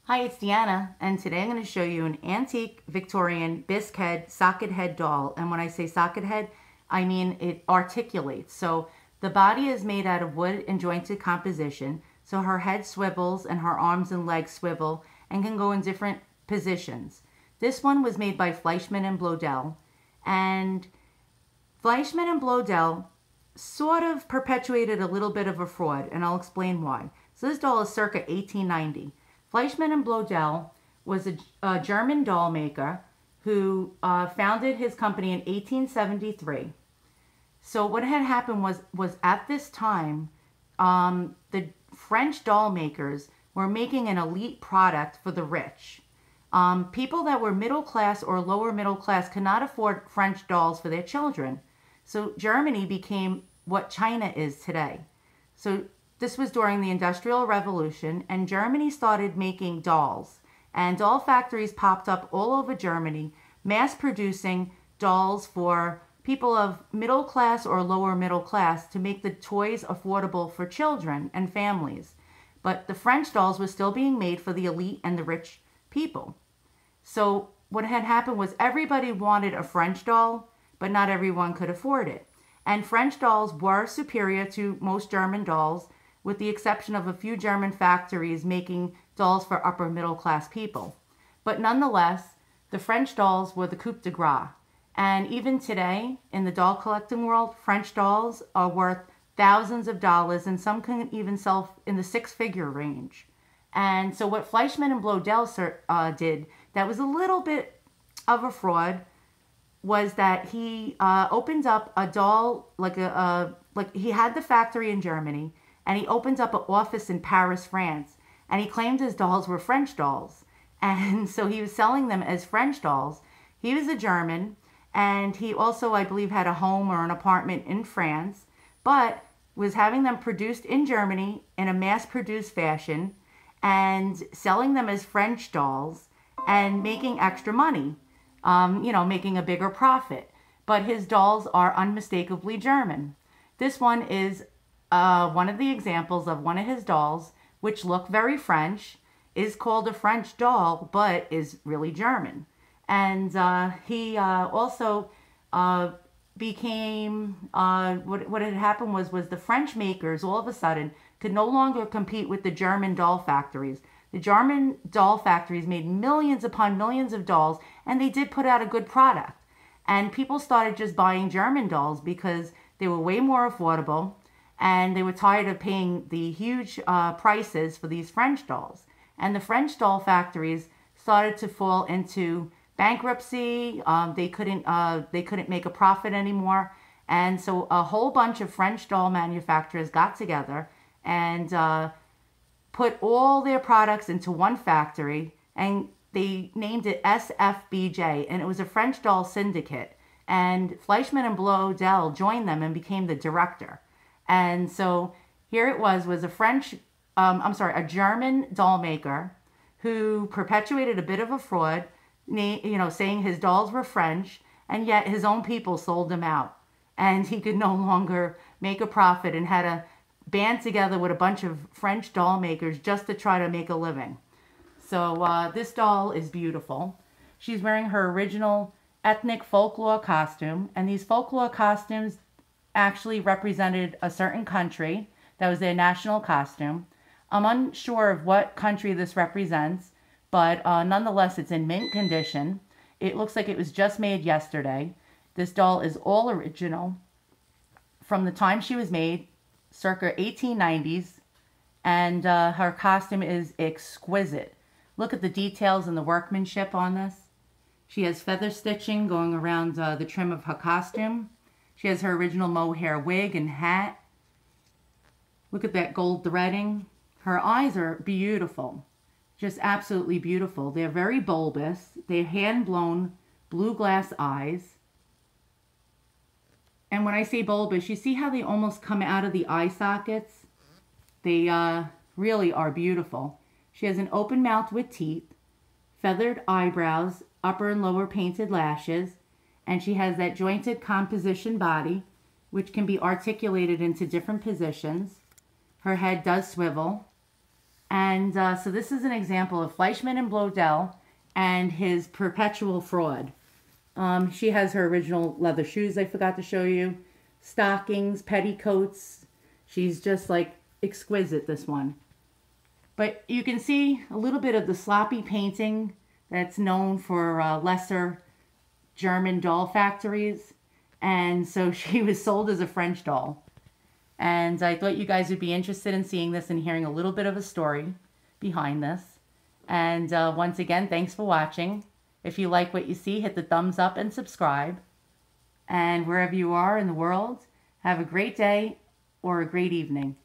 Hi, it's Deanna, and today I'm going to show you an antique Victorian bisque head, socket head doll. And when I say socket head, I mean it articulates. So the body is made out of wood and jointed composition. So her head swivels and her arms and legs swivel and can go in different positions. This one was made by Fleischmann and Bloedel. And Fleischmann and Bloedel sort of perpetuated a little bit of a fraud, and I'll explain why. So this doll is circa 1890. Fleischmann and Bloedel was a German doll maker who founded his company in 1873. So what had happened was at this time, the French doll makers were making an elite product for the rich. People that were middle class or lower middle class could not afford French dolls for their children. So Germany became what China is today. So this was during the Industrial Revolution, and Germany started making dolls. And doll factories popped up all over Germany, mass producing dolls for people of middle class or lower middle class to make the toys affordable for children and families. But the French dolls were still being made for the elite and the rich people. So what had happened was everybody wanted a French doll, but not everyone could afford it. And French dolls were superior to most German dolls, with the exception of a few German factories making dolls for upper middle class people. But nonetheless, the French dolls were the coup de grace. And even today, in the doll collecting world, French dolls are worth thousands of dollars, and some can even sell in the six-figure range. And so what Fleischmann and Bloedel did that was a little bit of a fraud was that he opened up a doll, like he had the factory in Germany, and he opened up an office in Paris, France, and he claimed his dolls were French dolls. And so he was selling them as French dolls. He was a German, and he also, I believe, had a home or an apartment in France, but was having them produced in Germany in a mass-produced fashion and selling them as French dolls and making extra money, making a bigger profit. But his dolls are unmistakably German. This one is one of the examples of one of his dolls, which look very French, is called a French doll, but is really German. And he also became, what had happened was the French makers all of a sudden could no longer compete with the German doll factories. The German doll factories made millions upon millions of dolls, and they did put out a good product. And people started just buying German dolls because they were way more affordable, and they were tired of paying the huge prices for these French dolls. And the French doll factories started to fall into bankruptcy. They couldn't make a profit anymore. And so a whole bunch of French doll manufacturers got together and put all their products into one factory, and they named it SFBJ, and it was a French doll syndicate. And Fleischmann and Bloedel joined them and became the director. And so here it was a German doll maker who perpetuated a bit of a fraud, saying his dolls were French, and yet his own people sold them out. And he could no longer make a profit and had to band together with a bunch of French doll makers just to try to make a living. So this doll is beautiful. She's wearing her original ethnic folklore costume, and these folklore costumes actually represented a certain country. That was their national costume. I'm unsure of what country this represents, but nonetheless, it's in mint condition. It looks like it was just made yesterday. This doll is all original from the time she was made, circa 1890s, and her costume is exquisite. Look at the details and the workmanship on this. She has feather stitching going around the trim of her costume. She has her original mohair wig and hat. Look at that gold threading. Her eyes are beautiful. Just absolutely beautiful. They're very bulbous. They're hand-blown blue glass eyes. And when I say bulbous, you see how they almost come out of the eye sockets? They really are beautiful. She has an open mouth with teeth, feathered eyebrows, upper and lower painted lashes, and she has that jointed composition body, which can be articulated into different positions. Her head does swivel. And so this is an example of Fleischmann and Bloedel and his perpetual fraud. She has her original leather shoes I forgot to show you. Stockings, petticoats. She's just like exquisite, this one. But you can see a little bit of the sloppy painting that's known for lesser German doll factories. And so she was sold as a French doll. And I thought you guys would be interested in seeing this and hearing a little bit of a story behind this. And once again, thanks for watching. If you like what you see, hit the thumbs up and subscribe. And wherever you are in the world, have a great day or a great evening.